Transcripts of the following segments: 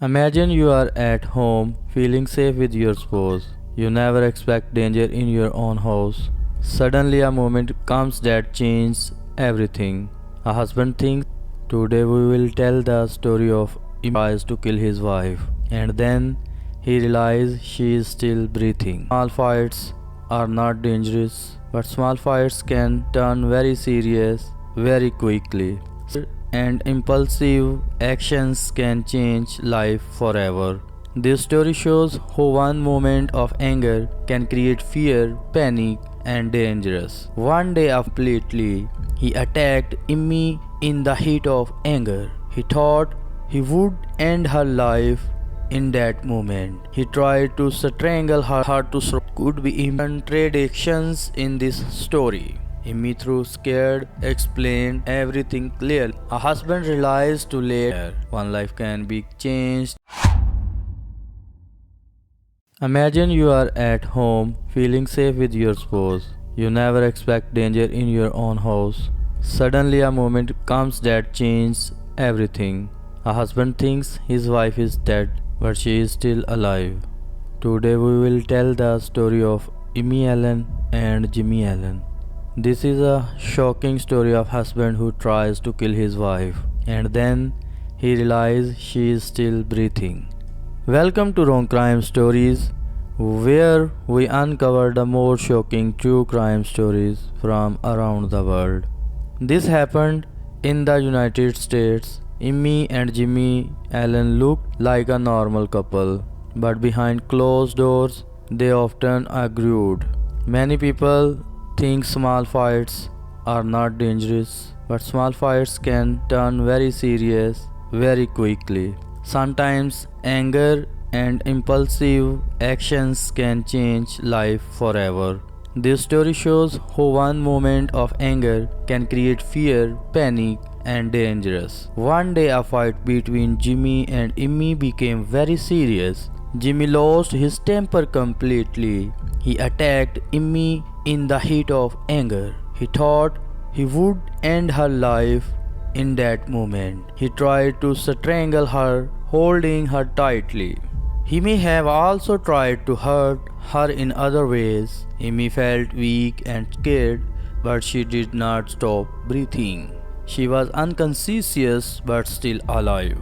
Imagine you are at home, feeling safe with your spouse. You never expect danger in your own house. Suddenly, a moment comes that changes everything. A husband thinks, today we will tell the story of he tries to kill his wife, and then he realizes she is still breathing. Small fights are not dangerous, but small fights can turn very serious very quickly, and impulsive actions can change life forever. This story shows how one moment of anger can create fear, panic, and dangerous. One day completely, he attacked Immi in the heat of anger. He thought he would end her life in that moment. He tried to strangle her to could be contradictions in this story. Amy, through scared, explained everything clearly. A husband realized too late one life can be changed. Imagine you are at home, feeling safe with your spouse. You never expect danger in your own house. Suddenly, a moment comes that changes everything. A husband thinks his wife is dead, but she is still alive. Today, we will tell the story of Amy Allen and Jimmy Allen. This is a shocking story of husband who tries to kill his wife and then he realizes she is still breathing. Welcome to Wrong Crime Stories, where we uncover the more shocking true crime stories from around the world. This happened in the United States. Amy and Jimmy Allen looked like a normal couple, but behind closed doors, they often argued. Many people think small fights are not dangerous, but small fights can turn very serious very quickly. Sometimes anger and impulsive actions can change life forever. This story shows how one moment of anger can create fear, panic, and dangerous. One day a fight between Jimmy and Immy became very serious. Jimmy lost his temper completely. He attacked Immy in the heat of anger. He thought he would end her life in that moment. He tried to strangle her, holding her tightly. He may have also tried to hurt her in other ways. Amy felt weak and scared, but she did not stop breathing. She was unconscious but still alive.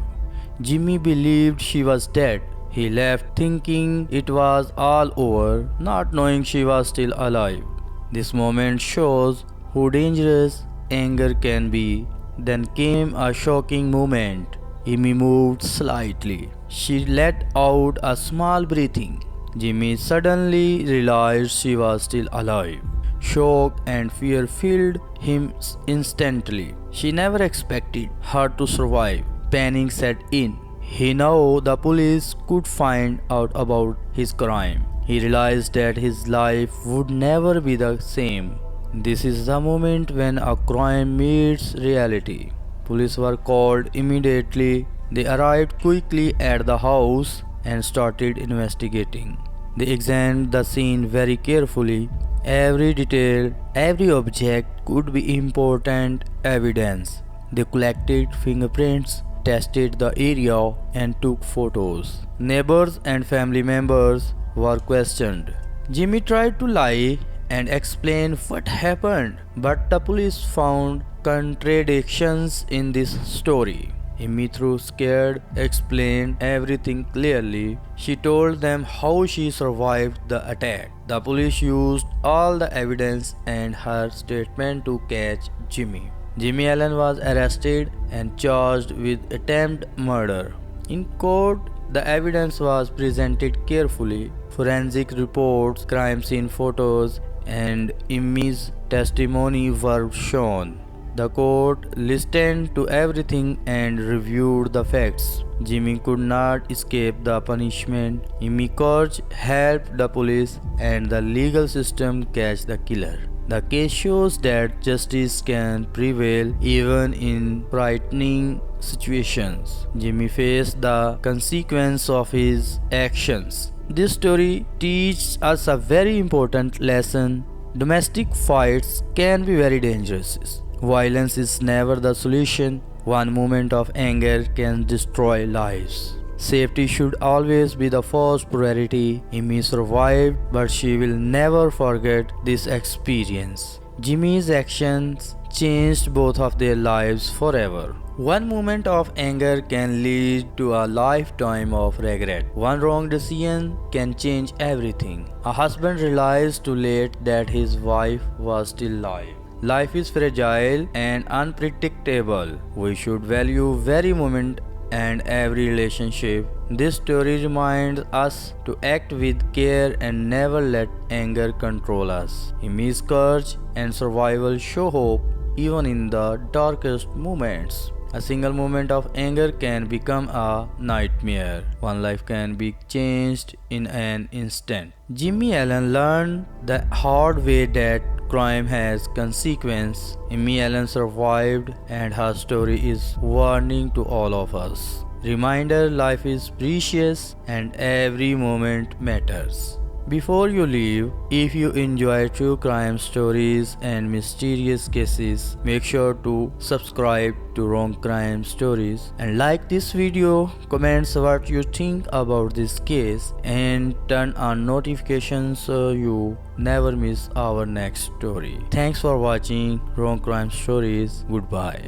Jimmy believed she was dead. He left thinking it was all over, not knowing she was still alive. This moment shows how dangerous anger can be. Then came a shocking moment. Amy moved slightly. She let out a small breathing. Jimmy suddenly realized she was still alive. Shock and fear filled him instantly. She never expected her to survive. Panic set in. He knew the police could find out about his crime. He realized that his life would never be the same. This is the moment when a crime meets reality. Police were called immediately. They arrived quickly at the house and started investigating. They examined the scene very carefully. Every detail, every object could be important evidence. They collected fingerprints, tested the area, and took photos. Neighbors and family members were questioned. Jimmy tried to lie and explain what happened, but the police found contradictions in this story. Amy, through scared, explained everything clearly. She told them how she survived the attack. The police used all the evidence and her statement to catch Jimmy. Jimmy Allen was arrested and charged with attempted murder. In court, the evidence was presented carefully. Forensic reports, crime scene photos, and Immy's testimony were shown. The court listened to everything and reviewed the facts. Jimmy could not escape the punishment. Immy Coach helped the police and the legal system catch the killer. The case shows that justice can prevail even in frightening situations. Jimmy faced the consequence of his actions. This story teaches us a very important lesson. Domestic fights can be very dangerous. Violence is never the solution. One moment of anger can destroy lives. Safety should always be the first priority. Amy survived, but she will never forget this experience. Jimmy's actions changed both of their lives forever. One moment of anger can lead to a lifetime of regret. One wrong decision can change everything. A husband realized too late that his wife was still alive. Life is fragile and unpredictable. We should value every moment and every relationship. This story reminds us to act with care and never let anger control us. Amy's courage and survival show hope even in the darkest moments. A single moment of anger can become a nightmare. One life can be changed in an instant. Jimmy Allen learned the hard way that crime has consequences. Amy Allen survived, and her story is warning to all of us. Reminder: life is precious and every moment matters. Before you leave, if you enjoy true crime stories and mysterious cases, make sure to subscribe to Wrong Crime Stories and like this video, comment what you think about this case and turn on notifications so you never miss our next story. Thanks for watching Wrong Crime Stories. Goodbye.